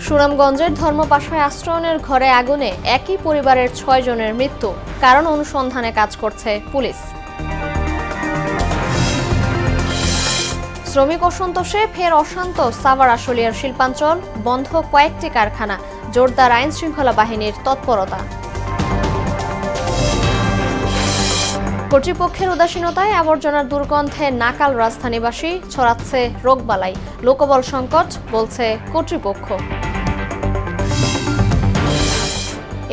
সুনামগঞ্জের ধর্মপাশায় আশ্রয়নের ঘরে আগুনে একই পরিবারের ৬ জনের মৃত্যু। কারণ অনুসন্ধানে কাজ করছে পুলিশ। শ্রমিক অসন্তোষে ফের অশান্ত সাভার আশুলিয়ার শিল্পাঞ্চল, বন্ধ কয়েকটি কারখানা, জোরদার আইন শৃঙ্খলা বাহিনীর তৎপরতা। কর্তৃপক্ষের উদাসীনতায় আবর্জনার দুর্গন্ধে নাকাল রাজধানীবাসী, ছড়াচ্ছে রোগবালাই, লোকবল সংকট বলছে কর্তৃপক্ষ।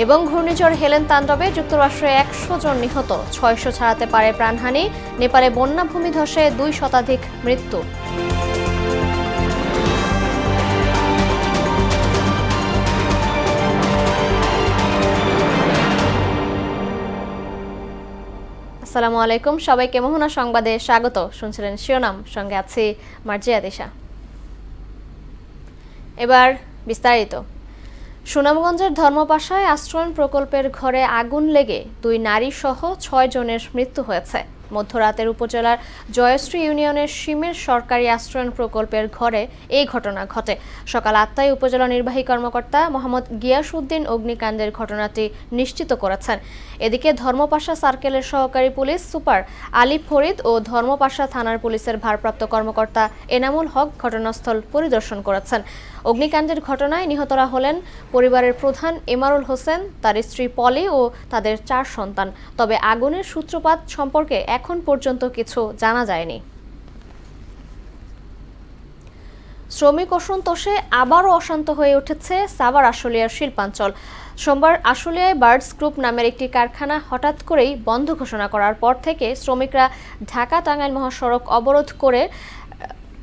এবং ঘূর্ণিঝড় হেলেন তাণ্ডবে যুক্তরাষ্ট্রে ১০০ জন নিহত, ৬০০ ছাড়াতে পারে প্রাণহানি। নেপালে বন্যা ভূমিধসে ২ শতাধিক মৃত্যু। আসসালামু আলাইকুম, সবাইকে মোহনা সংবাদে স্বাগত। শুনছিলেন শিরোনাম, সঙ্গে আছি মার্জিয়া দিশা। এবার বিস্তারিত। সুনামগঞ্জের ধর্মপাশায় আশ্রয়ণ প্রকল্পের ঘরে আগুন লেগে ২ নারী সহ ৬ জনের মৃত্যু হয়েছে। মধ্যরাতের উপজেলার জয়শ্রী ইউনিয়নের সিমের সরকারি আশ্রয়ণ প্রকল্পের ঘরে এই ঘটনা ঘটে। সকাল ৮টায় উপজেলা নির্বাহী কর্মকর্তা মোহাম্মদ গিয়াসউদ্দিন অগ্নিকাণ্ডের ঘটনাটি নিশ্চিত করেছেন। এদিকে ধর্মপাশা সার্কেলের সহকারী পুলিশ সুপার আলী ফরিদ ও ধর্মপাশা থানার পুলিশের ভারপ্রাপ্ত কর্মকর্তা এনামুল হক ঘটনাস্থল পরিদর্শন করেছেন। অগ্নিকাণ্ডের ঘটনায় নিহতরা হলেন পরিবারের প্রধান এমারুল হোসেন, তার স্ত্রী পলি ও তাদের ৪ সন্তান। তবে আগুনের সূত্রপাত সম্পর্কে এখন পর্যন্ত কিছু জানা যায়নি। শ্রমিক অসন্তোষে আবারও অশান্ত হয়ে উঠেছে সাভার আশুলিয়ার শিল্পাঞ্চল। সোমবার আশুলিয়ায় বার্ডস গ্রুপ নামের একটি কারখানা হঠাৎ করেই বন্ধ ঘোষণা করার পর থেকে শ্রমিকরা ঢাকা-টাঙ্গাইল মহাসড়ক অবরোধ করে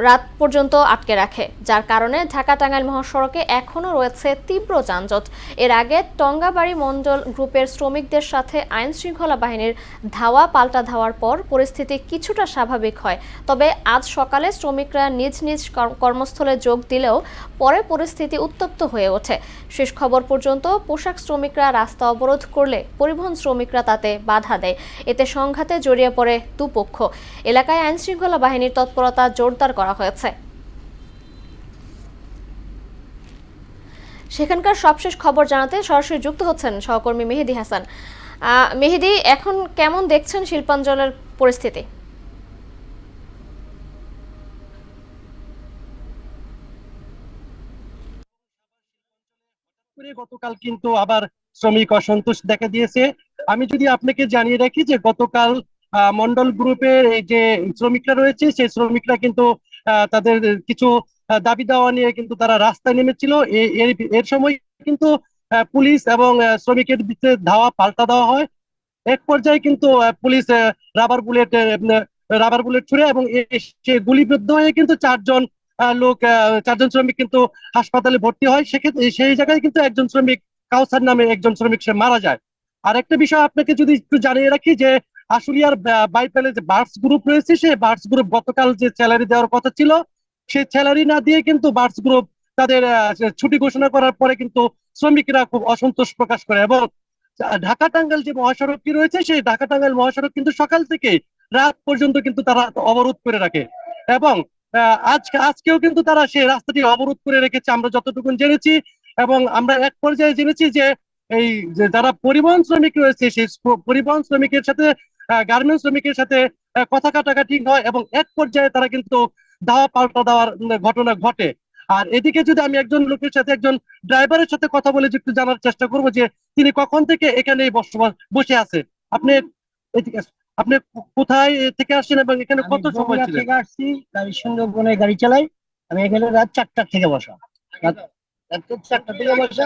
রাত পর্যন্ত আটকে রাখে, যার কারণে ঢাকা-টাঙ্গাইল মহাসড়কে এখনও রয়েছে তীব্র যানজট। এর আগে টঙ্গাবাড়ি মণ্ডল গ্রুপের শ্রমিকদের সাথে আইন শৃঙ্খলা বাহিনীর ধাওয়া পাল্টা ধাওয়ার পর পরিস্থিতি কিছুটা স্বাভাবিক হয়। তবে আজ সকালে শ্রমিকরা নিজ নিজ কর্মস্থলে যোগ দিলেও পরে পরিস্থিতি উত্তপ্ত হয়ে ওঠে। শেষ খবর পর্যন্ত পোশাক শ্রমিকরা রাস্তা অবরোধ করলে পরিবহন শ্রমিকরা তাতে বাধা দেয়। এতে সংঘাতে জড়িয়ে পড়ে দুপক্ষ। এলাকায় আইন শৃঙ্খলা বাহিনীর তৎপরতা জোরদার করা হয়েছে। সেখানকার সবশেষ খবর জানাতে সরাসরি যুক্ত হচ্ছেন সহকর্মী মেহেদি হাসান। মেহেদি, এখন কেমন দেখছেন শিল্পাঞ্চলের পরিস্থিতি? গতকাল কিন্তু আবার শ্রমিক অসন্তোষ দেখা দিয়েছে। আমি যদি আপনাকে জানিয়ে রাখি যে গতকাল মন্ডল গ্রুপের এই যে শ্রমিকরা রয়েছে, সেই শ্রমিকরা কিন্তু তাদের কিছু দাবি দাওয়া নিয়ে কিন্তু তারা রাস্তায় নেমেছিল। এর সময় কিন্তু পুলিশ এবং শ্রমিকের ভিতরে ধাওয়া পাল্টা দেওয়া হয়। এক পর্যায়ে কিন্তু পুলিশ রাবার বুলেট ছুড়ে এবং সে গুলিবিদ্ধ হয়ে কিন্তু চারজন শ্রমিক কিন্তু হাসপাতালে ভর্তি হয়। সেক্ষেত্রে সেই জায়গায় কিন্তু একজন শ্রমিক, কাউসার নামে একজন শ্রমিক, সে মারা যায়। আর একটা বিষয় আপনাকে যদি একটু জানিয়ে রাখি যে আশুলিয়ার বাইপালে যে বার্ডস গ্রুপ রয়েছে, সেই বার্ডস গ্রুপ গতকাল যে স্যালারি দেওয়ার কথা ছিল, সেই স্যালারি না দিয়ে কিন্তু বার্ডস গ্রুপ তাদের ছুটি ঘোষণা করার পরে কিন্তু শ্রমিকরা খুব অসন্তোষ প্রকাশ করে। এবং ঢাকা টাঙ্গাইল যে মহাসড়কটি রয়েছে, সেই ঢাকা টাঙ্গাইল মহাসড়ক কিন্তু সকাল থেকে রাত পর্যন্ত কিন্তু তারা অবরোধ করে রাখে। এবং আজকেও কিন্তু তারা সেই রাস্তাটি অবরোধ করে রেখেছে, আমরা যতটুকু জেনেছি। এবং আমরা এক পর্যায়ে জেনেছি যে এই যে যারা পরিবহন শ্রমিক রয়েছে, সেই পরিবহন শ্রমিকের সাথে গার্মেন্টস শ্রমিকের সাথে কথা কাটাকাটি হয় এবং এক পর্যায়ে তারা কিন্তু ধাওয়া পাল্টা দেওয়ার ঘটনা ঘটে। আর এদিকে যদি আমি একজন লোকের সাথে, একজন ড্রাইভারের সাথে কথা বলে একটু জানার চেষ্টা করবো যে তিনি কখন থেকে এখানে বসে আছে। আপনি এদিকে আপনি কোথায় থেকে আসছেন এবং এখানে কত সময় ছিলেন? থেকে আসছি, গাড়ি সুন্দরবনে গাড়ি চালাই। আমি এখানে রাত 4টা থেকে বসা, রাত 4টা থেকে বসা,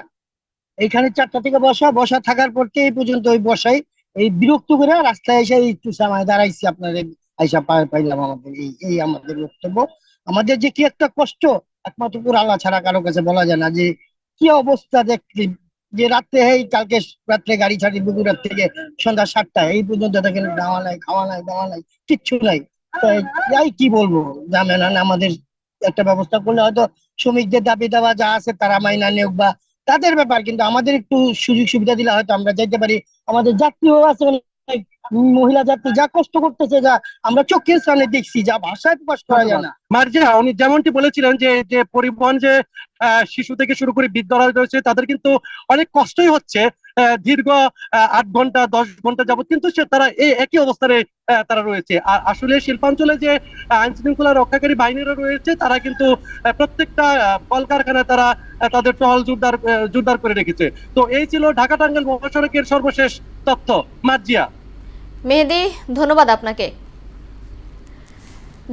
এইখানে 4টা থেকে বসা বসা থাকার পর এই পর্যন্ত ওই বসাই এই বিরক্ত করে রাস্তায় এসে একটু সময় দাঁড়াইছি। আপনাদের আইসা পাইলাম। আমাদের এই আমাদের বক্তব্য। আমাদের যে কি একটা কষ্ট, একমাত্র পুরো আল্লাহ ছাড়া কারো কাছে বলা যায় না। যে কি অবস্থা দেখলি, যে রাত্রে কালকে রাত্রে গাড়ি ছাড়ি বগুড়ার থেকে সন্ধ্যা 7টায় এই পর্যন্ত দেখেন খাওয়া নাই, খাওয়া নাই, দাওয়া নাই, কিচ্ছু নাই। তাই কি বলবো, জানেন আমাদের একটা ব্যবস্থা করলে হয়তো শ্রমিকদের দাবি দাওয়া যা আছে তারা মাইনা নেওক বা তাদের ব্যাপার, কিন্তু আমাদের একটু সুযোগ সুবিধা দিলে হয়তো আমরা যাইতে পারি। আমাদের যাত্রীও আছে মহিলা যাত্রী যা কষ্ট করতেছে, যা আমরা চোখের সামনে দেখছি, যা ভাষায় প্রকাশ করা যায় না। মার্জিয়া, উনি যেমনটি বলেছিলেন যে যে পরিবহন যে শিশু থেকে শুরু করে বৃদ্ধরা রয়েছে তাদের কিন্তু অনেক কষ্টই হচ্ছে দীর্ঘ 8 ঘন্টা 10 ঘন্টা যাবত কিন্তু তারা এই একই অবস্থানে তারা রয়েছে। আর আসলে শিল্পাঞ্চলে যে আইন শৃঙ্খলা রক্ষাকারী বাহিনীরা রয়েছে তারা কিন্তু প্রত্যেকটা কলকারখানায় তারা তাদের টহল জোরদার করে রেখেছে। তো এই ছিল ঢাকা টাঙ্গাইল মহাসড়কের সর্বশেষ তথ্য। মার্জিয়া। মেহেদী, ধন্যবাদ আপনাকে।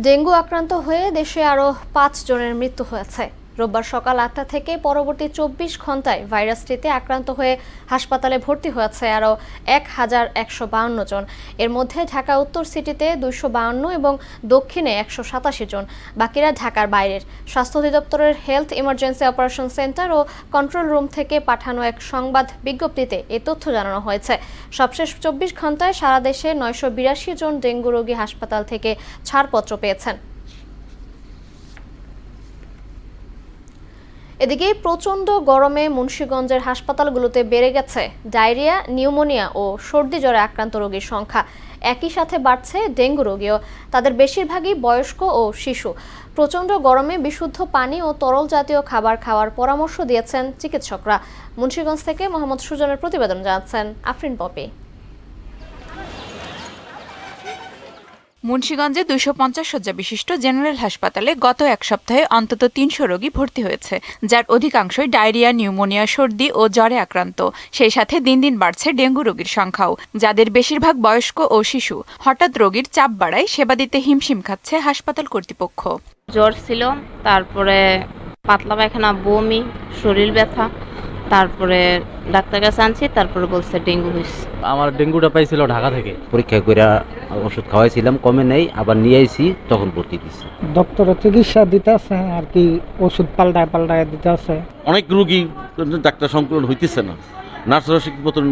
ডেঙ্গু আক্রান্ত হয়ে দেশে আরও 5 জনের মৃত্যু হয়েছে। রোববার সকাল 8টা থেকে পরবর্তী 24 ঘন্টায় ভাইরাসটিতে আক্রান্ত হয়ে হাসপাতালে ভর্তি হয়েছে আরও 1152 জন। এর মধ্যে ঢাকা উত্তর সিটিতে 252 এবং দক্ষিণে 187 জন, বাকিরা ঢাকার বাইরের। স্বাস্থ্য অধিদপ্তরের হেলথ ইমার্জেন্সি অপারেশন সেন্টার ও কন্ট্রোল রুম থেকে পাঠানো এক সংবাদ বিজ্ঞপ্তিতে এ তথ্য জানানো হয়েছে। সবশেষ 24 ঘন্টায় সারা দেশে 982 জন ডেঙ্গু রোগী হাসপাতাল থেকে ছাড়পত্র পেয়েছেন। এদিকে প্রচণ্ড গরমে মুন্সিগঞ্জের হাসপাতালগুলোতে বেড়ে গেছে ডায়রিয়া, নিউমোনিয়া ও সর্দি জ্বরে আক্রান্ত রোগীর সংখ্যা। একই সাথে বাড়ছে ডেঙ্গু রোগীও। তাদের বেশিরভাগই বয়স্ক ও শিশু। প্রচণ্ড গরমে বিশুদ্ধ পানি ও তরল জাতীয় খাবার খাওয়ার পরামর্শ দিয়েছেন চিকিৎসকরা। মুন্সিগঞ্জ থেকে মোহাম্মদ সুজনের প্রতিবেদন জানাচ্ছেন আফরিন পপি। মুন্সিগঞ্জে 250 শয্যা বিশিষ্ট জেনারেল হাসপাতালে গত এক সপ্তাহে অন্তত 300 রোগী ভর্তি হয়েছে, যার অধিকাংশই ডায়রিয়া, নিউমোনিয়া, সর্দি ও জ্বরে আক্রান্ত। সেই সাথে দিন দিন বাড়ছে ডেঙ্গু রোগীর সংখ্যাও, যাদের বেশিরভাগ বয়স্ক ও শিশু। হঠাৎ রোগীর চাপ বাড়ায় সেবা দিতে হিমশিম খাচ্ছে হাসপাতাল কর্তৃপক্ষ। জ্বর ছিল, তারপরে পাতলা পায়খানা, বমি, শরীর ব্যথা, তারপরে ডাক্তার কাছে আনছি, তারপরে বলছে ডেঙ্গু হয়েছে। আমার ডেঙ্গুটা পাইছিল ঢাকা থেকে, পরীক্ষা করে ওষুধ খাওয়াইছিলাম, কমে নেই, আবার নিয়ে আইছি, তখন ভর্তি দিচ্ছি। ডক্টর চিকিৎসা দিতে আছে আর কি, ওষুধ পাল্টায় দিতে আছে। অনেক রোগী ডাক্তার সংকলন হইতেছে না, নার্সরা ঠিক মতন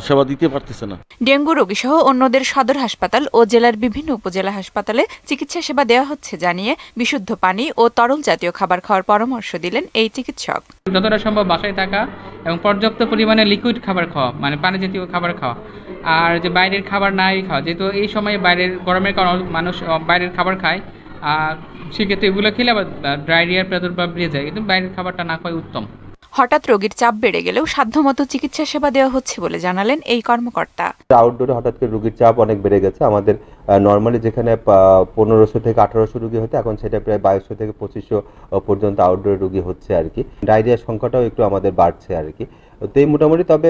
সেবা দিতে পারতেছে না। ডেঙ্গু রোগী সহ অন্যদের সদর হাসপাতাল ও জেলার বিভিন্ন উপজেলা হাসপাতালে চিকিৎসা সেবা দেওয়া হচ্ছে জানিয়ে বিশুদ্ধ পানি ও তরল জাতীয় খাবার খাওয়ার পরামর্শ দিলেন এই চিকিৎসক। যতটা সম্ভব বাসায় থাকা এবং পর্যাপ্ত পরিমাণে লিকুইড খাবার খাওয়া, মানে পানি জাতীয় খাবার খাওয়া, আর যে বাইরের খাবার নাই খাওয়া। যেহেতু এই সময়ে বাইরের গরমের কারণে মানুষ বাইরের খাবার খায়, আর সেক্ষেত্রে এগুলো খেলে আবার ডায়রিয়ার প্রাদুর্ভাব বেড়ে যায়, কিন্তু বাইরের খাবারটা না খাওয়াই উত্তম। হঠাৎ রোগীর চাপ বেড়ে গেলেও সাধ্যমতো চিকিৎসা সেবা দেওয়া হচ্ছে বলে জানালেন এই কর্মকর্তা। আউটডোরে হঠাৎ করে রোগীর চাপ অনেক বেড়ে গেছে। আমাদের নর্মালি যেখানে 1500 থেকে 1800 রোগী হতো, এখন সেটা প্রায় 2200 থেকে 2500 পর্যন্ত আউটডোরে রোগী হচ্ছে আর কি। ডায়রিয়ার সংখ্যাটাও একটু আমাদের বাড়ছে আর কি। তো এই মোটামুটি, তবে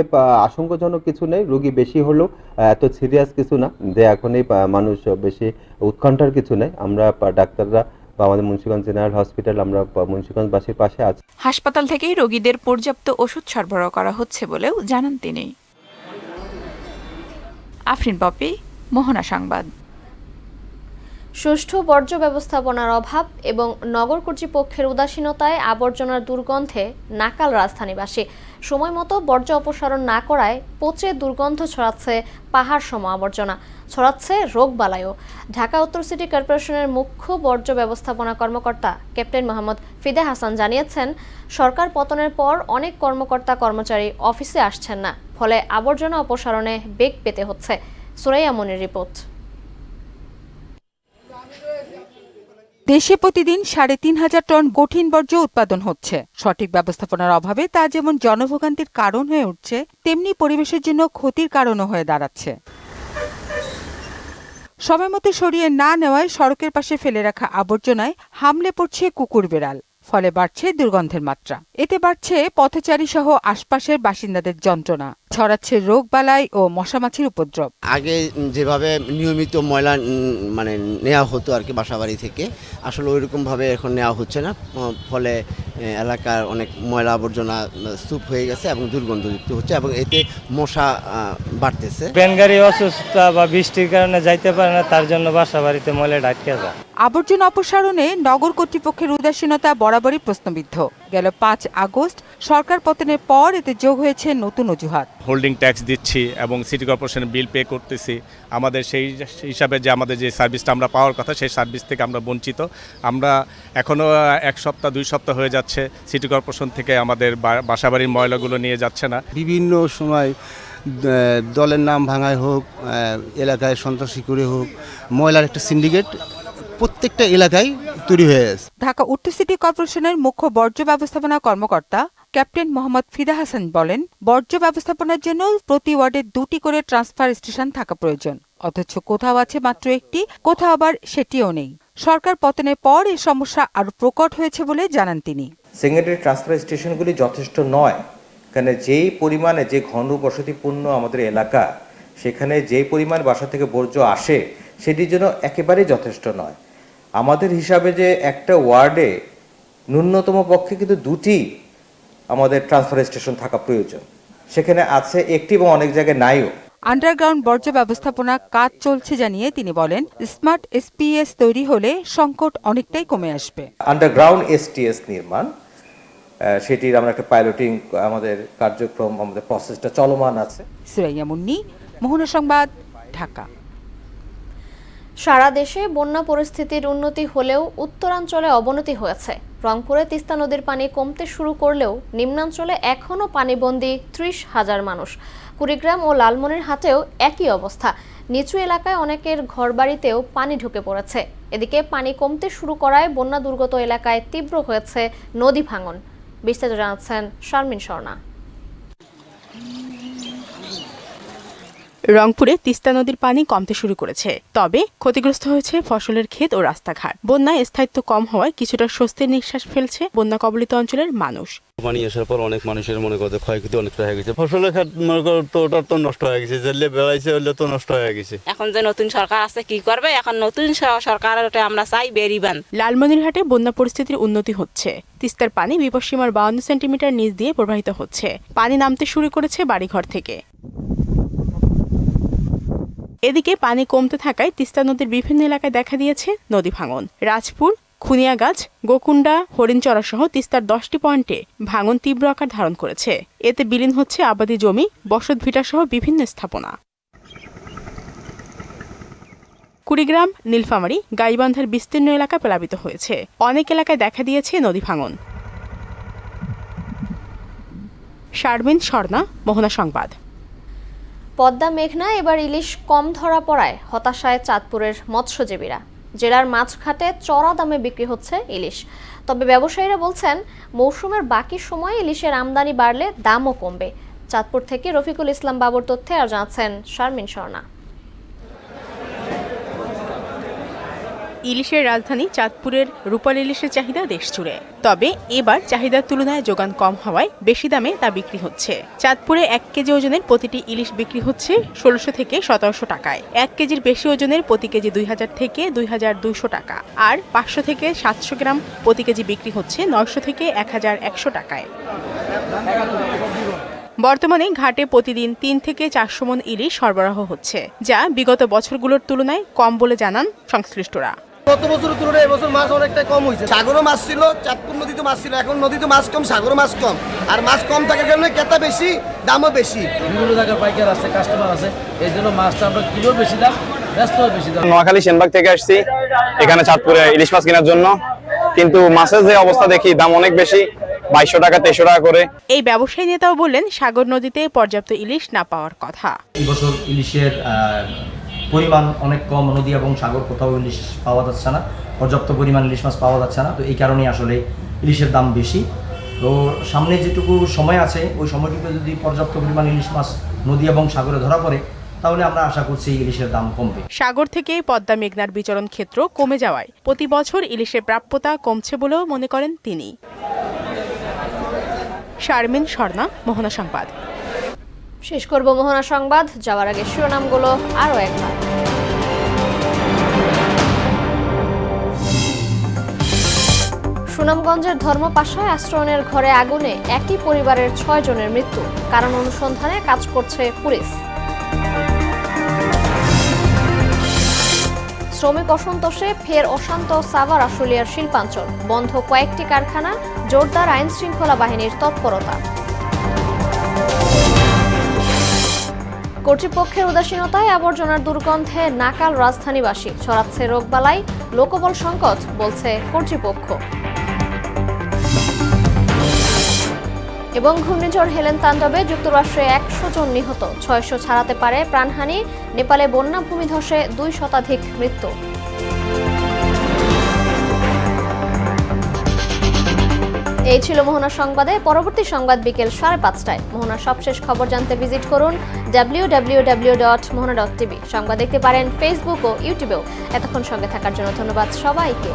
আশঙ্কাজনক কিছু নেই। রোগী বেশি হলেও এত সিরিয়াস কিছু না যে এখনই মানুষ বেশি উৎকণ্ঠার কিছু নেই। আমরা ডাক্তাররা বা আমাদের মুন্সিগঞ্জ জেনারেল হসপিটাল, আমরা মুন্সিগঞ্জবাসীর পাশে আছি। হাসপাতাল থেকেই রোগীদের পর্যাপ্ত ওষুধ সরবরাহ করা হচ্ছে বলেও জানান তিনি। আফরিন পপি, মোহনা সংবাদ। সুষ্ঠু বর্জ্য ব্যবস্থাপনার অভাব এবং নগর কর্তৃপক্ষের উদাসীনতায় আবর্জনার দুর্গন্ধে নাকাল রাজধানীবাসী। সময় মতো বর্জ্য অপসারণ না করায় পচে দুর্গন্ধ ছড়াচ্ছে পাহাড় সম আবর্জনা, ছড়াচ্ছে রোগবালাইও। ঢাকা উত্তর সিটি কর্পোরেশনের মুখ্য বর্জ্য ব্যবস্থাপনা কর্মকর্তা ক্যাপ্টেন মোহাম্মদ ফিদে হাসান জানিয়েছেন, সরকার পতনের পর অনেক কর্মকর্তা কর্মচারী অফিসে আসছেন না, ফলে আবর্জনা অপসারণে বেগ পেতে হচ্ছে। সুরাইয়া মনির রিপোর্ট। দেশে প্রতিদিন ৩৫০০ টন কঠিন বর্জ্য উৎপাদন হচ্ছে। সঠিক ব্যবস্থাপনার অভাবে তা যেমন জনভোগান্তির কারণ হয়ে উঠছে, তেমনি পরিবেশের জন্য ক্ষতির কারণও হয়ে দাঁড়াচ্ছে। সময়মতো সরিয়ে না নেওয়ায় সড়কের পাশে ফেলে রাখা আবর্জনায় হামলে পড়ছে কুকুর বেড়াল, ফলে বাড়ছে দুর্গন্ধের মাত্রা। এতে বাড়ছে পথচারী সহ আশপাশের বাসিন্দাদের যন্ত্রণা, ছড়াচ্ছে রোগবালাই ও মশামাছির উপদ্রব। আগে যেভাবে নিয়মিত ময়লা নেওয়া হতো আর কি বাসাবাড়ি থেকে, আসলে ওইরকমভাবে এখন নেওয়া হচ্ছে না, ফলে এলাকার অনেক ময়লা আবর্জনা স্তূপ হয়ে গেছে এবং দুর্গন্ধযুক্ত হচ্ছে, এবং এতে মশা বাড়তেছে। ভ্যান গাড়ি অসুস্থতা বা বৃষ্টির কারণে যাইতে পারে না, তার জন্য বাসাবাড়িতে ময়লা আটকে যায়। আবর্জনা অপসারণে নগর কর্তৃপক্ষের উদাসীনতা বরাবরই প্রশ্নবিদ্ধ। গেল ৫ আগস্ট সরকার পতনের পর এতে যোগ হয়েছে নতুন অজুহাত। হোল্ডিং ট্যাক্স দিচ্ছি এবং সিটি কর্পোরেশনের বিল পে করতেছি, আমাদের সেই হিসাবে যে আমাদের যে সার্ভিসটা আমরা পাওয়ার কথা সেই সার্ভিস থেকে আমরা বঞ্চিত। আমরা এখনও 1 সপ্তাহ 2 সপ্তাহ হয়ে যাচ্ছে সিটি কর্পোরেশন থেকে আমাদের বাসাবাড়ির ময়লাগুলো নিয়ে যাচ্ছে না। বিভিন্ন সময় দলের নাম ভাঙায় হোক, এলাকায় সন্ত্রাসী করে হোক, ময়লার একটা সিন্ডিকেট প্রত্যেকটা এলাকায় তৈরি হয়ে গেছে। ঢাকা উত্তর সিটি কর্পোরেশনের মুখ্য বর্জ্য ব্যবস্থাপনা কর্মকর্তা ক্যাপ্টেন মোহাম্মদ ফিদা হাসান বলেন, বর্জ্য ব্যবস্থাপনার জন্য প্রতি ওয়ার্ডে 2টি করে ট্রান্সফার স্টেশন থাকা প্রয়োজন, অথচ কোথাও আছে মাত্র 1টি, কোথাও আবার সেটিও নেই। সরকার পতনের পর এই সমস্যা আরো প্রকট হয়েছে বলে জানান তিনি। সেকেন্ডারি ট্রান্সফার স্টেশনগুলি যথেষ্ট নয়, কারণ যেই পরিমাণে যে ঘন বসতিপূর্ণ আমাদের এলাকা, সেখানে যেই পরিমাণ বাসা থেকে বর্জ্য আসে সেটির জন্য একেবারেই যথেষ্ট নয়। আমাদের হিসাবে যে একটা ওয়ার্ডে ন্যূনতম পক্ষে কিন্তু 2টি আমাদের ট্রান্সফার স্টেশন থাকা প্রয়োজন, সেখানে আছে 1টি এবং অনেক জায়গায় নাইও। আন্ডারগ্রাউন্ড বর্জ্য ব্যবস্থাপনা কাজ চলছে জানিয়ে তিনি বলেন, স্মার্ট এসপিএস তৈরি হলে সংকট অনেকটাই কমে আসবে। আন্ডারগ্রাউন্ড এসটিএস নির্মাণ, সেটির আমরা একটা পাইলটিং আমাদের কার্যক্রম, আমাদের প্রসেসটা চলমান আছে। সুরাইয়া মুন্নি, মোহনা সংবাদ, ঢাকা। সারা দেশে বন্যা পরিস্থিতির উন্নতি হলেও উত্তরাঞ্চলে অবনতি হয়েছে। রংপুরে তিস্তা নদীর পানি কমতে শুরু করলেও নিম্নাঞ্চলে এখনও পানিবন্দী 30,000 মানুষ। কুড়িগ্রাম ও লালমনিরহাটেও একই অবস্থা। নিচু এলাকায় অনেকের ঘরবাড়িতেও পানি ঢুকে পড়েছে। এদিকে পানি কমতে শুরু করায় বন্যা দুর্গত এলাকায় তীব্র হয়েছে নদী ভাঙন। বিস্তারিত জানাচ্ছেন শারমিন স্বর্ণা। রংপুরে তিস্তা নদীর পানি কমতে শুরু করেছে, তবে ক্ষতিগ্রস্ত হয়েছে ফসলের ক্ষেত ও রাস্তাঘাট। বন্যায় স্থায়িত্ব কম হওয়ায় কিছুটা স্বস্তির নিঃশ্বাস ফেলছে বন্যা কবলিত অঞ্চলের মানুষ। পানি আসার পর অনেক মানুষের মনে করতে ক্ষয়ক্ষতি অনেকটা হয়ে গেছে। ফসলের ক্ষেত মনে করতো ওটা তো নষ্ট হয়ে গেছে, যেলে বেড়াইছে হলে তো নষ্ট হয়ে গেছে। এখন যে নতুন সরকার আছে কি করবে, এখন নতুন সরকার আমরা চাই বেরিবান। লালমনিরহাটে বন্যা পরিস্থিতির উন্নতি হচ্ছে। তিস্তার পানি বিপদসীমার 52 সেন্টিমিটার নিচ দিয়ে প্রবাহিত হচ্ছে। পানি নামতে শুরু করেছে বাড়িঘর থেকে। এদিকে পানি কমতে থাকায় তিস্তা নদীর বিভিন্ন এলাকায় দেখা দিয়েছে নদী ভাঙন। রাজপুর, খুনিয়াগাছ, গোকুন্ডা, হরিণচড়া সহ তিস্তার 10টি পয়েন্টে ভাঙন তীব্র আকার ধারণ করেছে। এতে বিলীন হচ্ছে আবাদি জমি, বসতভিটা সহ বিভিন্ন স্থাপনা। কুড়িগ্রাম, নীলফামারী, গাইবান্ধার বিস্তীর্ণ এলাকা প্লাবিত হয়েছে। অনেক এলাকায় দেখা দিয়েছে নদী ভাঙন। শারমিন স্বর্ণা, মোহনা সংবাদ। পদ্মা মেঘনা এবার ইলিশ কম ধরা পড়ায় হতাশায় চাঁদপুরের মৎস্যজীবীরা। জেলার মাছঘাটে চড়া দামে বিক্রি হচ্ছে ইলিশ, তবে ব্যবসায়ীরা বলছেন মৌসুমের বাকি সময় ইলিশের আমদানি বাড়লে দামও কমবে। চাঁদপুর থেকে রফিকুল ইসলাম বাবুর তথ্যে আর জানাচ্ছেন শারমিন স্বর্ণা। ইলিশের রাজধানী চাঁদপুরের রূপালী ইলিশের চাহিদা দেশ জুড়ে, তবে এবার চাহিদার তুলনায় যোগান কম হওয়ায় বেশি দামে তা বিক্রি হচ্ছে। চাঁদপুরে 1 কেজি ওজনের প্রতিটি ইলিশ বিক্রি হচ্ছে 1600 থেকে 1700 টাকায়। 1 কেজির বেশি ওজনের প্রতি কেজি 2000 থেকে 2200 টাকা, আর 500 থেকে 700 গ্রাম প্রতি কেজি বিক্রি হচ্ছে 900 থেকে 1100 টাকায়। বর্তমানে ঘাটে প্রতিদিন 3 থেকে 400 মণ ইলিশ সরবরাহ হচ্ছে, যা বিগত বছরগুলোর তুলনায় কম বলে জানান সংশ্লিষ্টরা। গত বছরের তুলনায় এবছর মাছ অনেকটাই কম হয়েছে। সাগরও মাছ ছিল, চাঁদপুর নদীতে মাছ ছিল, এখন নদীতে মাছ কম, সাগরও মাছ কম। আর মাছ কম থাকার কারণে ক্রেতা বেশি, দামও বেশি। বিভিন্ন জায়গায় পাইকার আছে, কাস্টমার আছে, এই জন্য মাছটা আমরা কিলো বেশি দাম, ব্যস্তও বেশি দাম। নোয়াখালী সেনবাগ থেকে আসছি এখানে চাঁদপুরে ইলিশ মাছ কেনার জন্য, কিন্তু মাছের যে অবস্থা দেখি দাম অনেক বেশি, 2200 টাকা 2300 টাকা করে। এই ব্যবসায়ী নেতাও বললেন সাগর নদীতে পর্যাপ্ত ইলিশ না পাওয়ার কথা। এই বছর ইলিশের পরিমাণ অনেক কম, নদী এবং সাগর কোথাও ইলিশ পাওয়া যাচ্ছে না, পর্যাপ্ত পরিমাণ ইলিশ মাছ পাওয়া যাচ্ছে না। তো এই কারণেই আসলে ইলিশের দাম বেশি। তো সামনে যেটুকু সময় আছে ওই সময়টুকু যদি পর্যাপ্ত পরিমাণ ইলিশ মাছ নদী এবং সাগরে ধরা পড়ে, তাহলে আমরা আশা করছি ইলিশের দাম কমবে। সাগর থেকে পদ্মা মেঘনার বিচরণ ক্ষেত্র কমে যাওয়ায় প্রতি বছর ইলিশের প্রাপ্যতা কমছে বলেও মনে করেন তিনি। শারমিন স্বর্ণা, মোহনা সংবাদ। শেষ করব মোহনা সংবাদ, যাওয়ার আগে শিরোনামগুলো আরও একবার। সুনামগঞ্জের ধর্মপাশায় আশ্রয়নের ঘরে আগুনে একই পরিবারের 6 জনের মৃত্যু, কারণ অনুসন্ধানে কাজ করছে পুলিশ। শ্রমিক অসন্তোষে ফের অশান্ত সাভার আশুলিয়ার শিল্পাঞ্চল, বন্ধ কয়েকটি কারখানা, জোরদার আইন শৃঙ্খলা বাহিনীর তৎপরতা। কর্তৃপক্ষের উদাসীনতায় আবর্জনার দুর্গন্ধে নাকাল রাজধানীবাসী, ছড়াচ্ছে রোগবালাই, লোকবল সংকট বলছে কর্তৃপক্ষ। এবং ঘূর্ণিঝড় হেলেন তাণ্ডবে যুক্তরাষ্ট্রে 100 জন নিহত, 600 ছাড়াতে পারে প্রাণহানি। নেপালে বন্যা ভূমিধসে 2 শতাধিক মৃত্যু। এই ছিল মোহনা সংবাদে। পরবর্তী সংবাদ বিকেল 5:30টায়। মোহনার সবশেষ খবর জানতে ভিজিট করুন www.mohana.tv। সংবাদ দেখতে পারেন ফেসবুক ও ইউটিউবেও। এতক্ষণ সঙ্গে থাকার জন্য ধন্যবাদ সবাইকে।